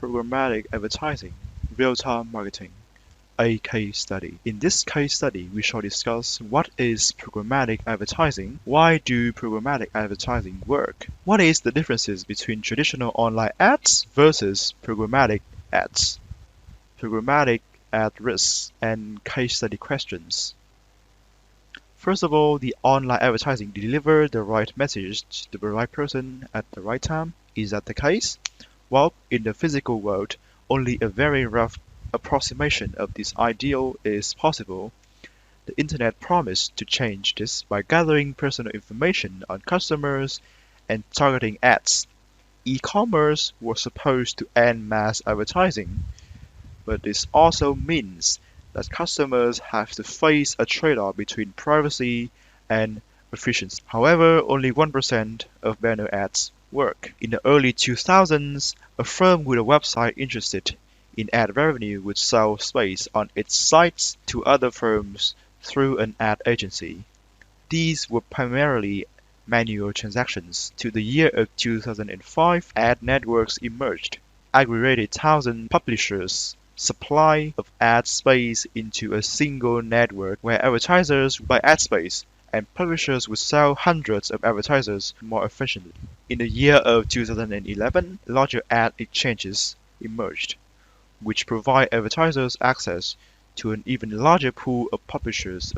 Programmatic advertising, real-time marketing, a case study. In this case study, we shall discuss what is programmatic advertising, why do programmatic advertising work, what is the differences between traditional online ads versus programmatic ads, programmatic ad risks, and case study questions. First of all, the online advertising deliver the right message to the right person at the right time. Is that the case? Well, in the physical world, only a very rough approximation of this ideal is possible. The internet promised to change this by gathering personal information on customers and targeting ads. E-commerce was supposed to end mass advertising, but this also means that customers have to face a trade-off between privacy and efficiency. However, only 1% of banner ads work. In the early 2000s, a firm with a website interested in ad revenue would sell space on its sites to other firms through an ad agency. These were primarily manual transactions. To the year of 2005, ad networks emerged, aggregated thousand publishers' supply of ad space into a single network where advertisers would buy ad space and publishers would sell hundreds of advertisers more efficiently. In the year of 2011, larger ad exchanges emerged, which provide advertisers access to an even larger pool of publishers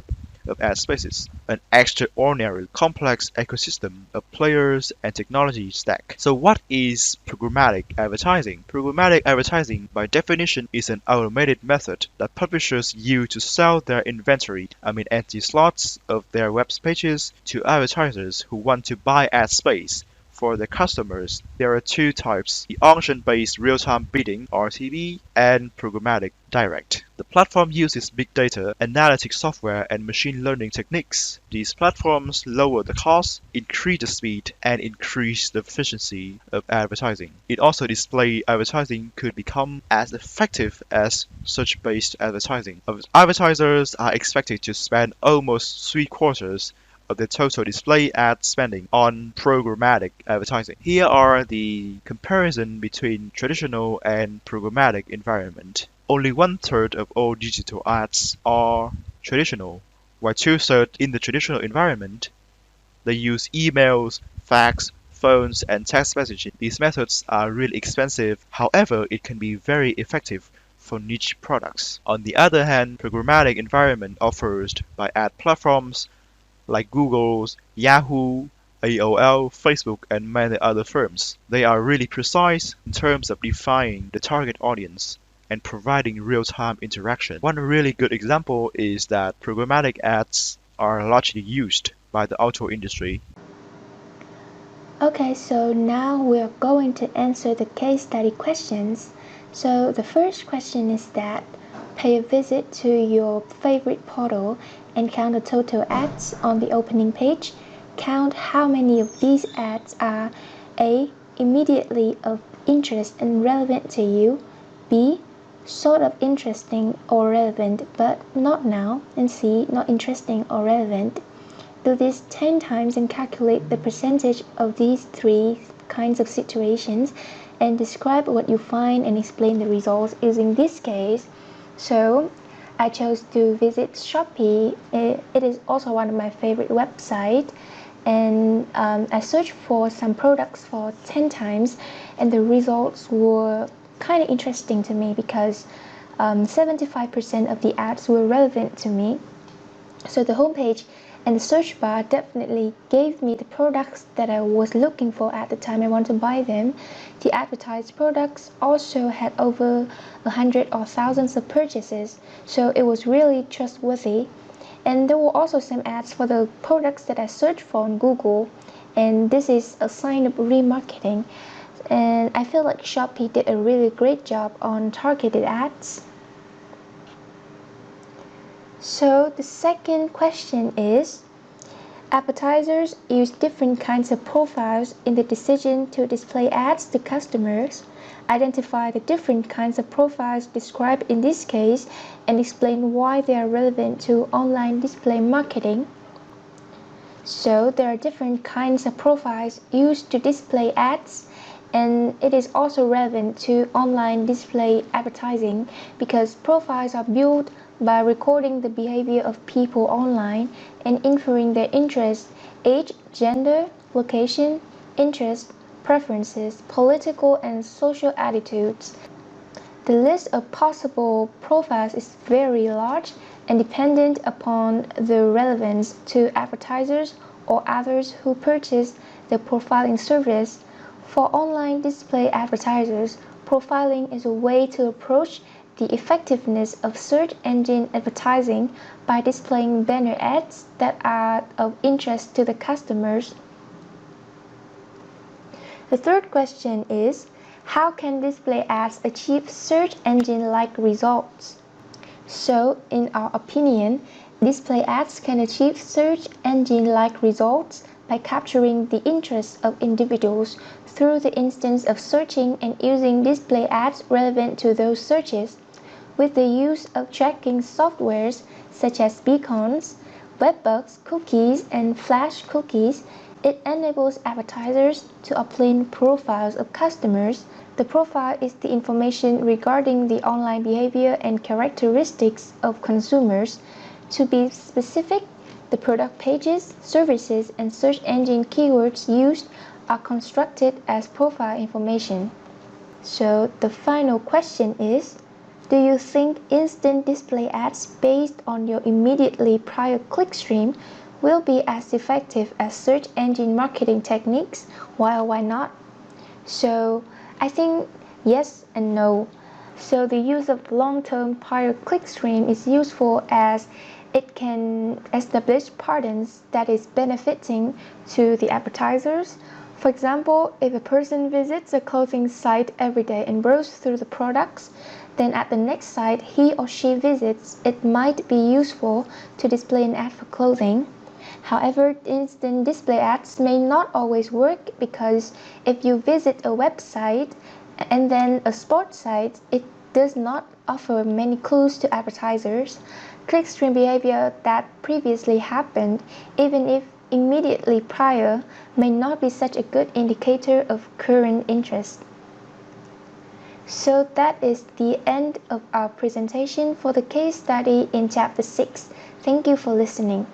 of ad spaces, an extraordinarily complex ecosystem of players and technology stack. So what is programmatic advertising? Programmatic advertising, by definition, is an automated method that publishers use to sell their inventory, empty slots of their web pages, to advertisers who want to buy ad space. For their customers, there are two types: the auction-based real-time bidding (RTB) and programmatic direct. The platform uses big data, analytics software, and machine learning techniques. These platforms lower the cost, increase the speed, and increase the efficiency of advertising. It also display advertising could become as effective as search-based advertising. Advertisers are expected to spend almost 3/4 of the total display ad spending on programmatic advertising. Here are the comparison between traditional and programmatic environment. Only 1/3 of all digital ads are traditional, while 2/3 in the traditional environment, they use emails, fax, phones, and text messaging. These methods are really expensive. However, it can be very effective for niche products. On the other hand, programmatic environment offered by ad platforms like Google's, Yahoo, AOL, Facebook, and many other firms. They are really precise in terms of defining the target audience and providing real-time interaction. One really good example is that programmatic ads are largely used by the auto industry. Okay, so now we're going to answer the case study questions. So the first question is that pay a visit to your favorite portal and count the total ads on the opening page. Count how many of these ads are A. Immediately of interest and relevant to you, B. Sort of interesting or relevant but not now, and C. Not interesting or relevant. Do this 10 times and calculate the percentage of these three kinds of situations and describe what you find and explain the results using this case. So I chose to visit Shopee. It is also one of my favorite websites, and I searched for some products for 10 times, and the results were kind of interesting to me because 75% of the ads were relevant to me. So the homepage and the search bar definitely gave me the products that I was looking for at the time I want to buy them. The advertised products also had over 100 or thousands of purchases, so it was really trustworthy. And there were also some ads for the products that I searched for on Google, and this is a sign of remarketing. And I feel like Shopee did a really great job on targeted ads. So the second question is, advertisers use different kinds of profiles in the decision to display ads to customers. Identify the different kinds of profiles described in this case and explain why they are relevant to online display marketing. So there are different kinds of profiles used to display ads, And it is also relevant to online display advertising because profiles are built by recording the behavior of people online and inferring their interests, age, gender, location, interest, preferences, political and social attitudes. The list of possible profiles is very large and dependent upon the relevance to advertisers or others who purchase the profiling service. For online display advertisers, profiling is a way to approach the effectiveness of search engine advertising by displaying banner ads that are of interest to the customers. The third question is, how can display ads achieve search engine-like results? So, in our opinion, display ads can achieve search engine-like results by capturing the interest of individuals through the instance of searching and using display ads relevant to those searches. With the use of tracking softwares such as beacons, webbugs cookies, and flash cookies, it enables advertisers to obtain profiles of customers. The profile is the information regarding the online behavior and characteristics of consumers. To be specific, the product pages, services, and search engine keywords used are constructed as profile information. So the final question is, do you think instant display ads based on your immediately prior clickstream will be as effective as search engine marketing techniques? Why not? So I think yes and no. So the use of long-term prior clickstream is useful as it can establish patterns that is benefiting to the advertisers. For example, if a person visits a clothing site every day and browses through the products, then at the next site he or she visits, it might be useful to display an ad for clothing. However, instant display ads may not always work because if you visit a website and then a sports site, it does not offer many clues to advertisers. Clickstream behavior that previously happened, even if immediately prior, may not be such a good indicator of current interest. So that is the end of our presentation for the case study in Chapter 6. Thank you for listening.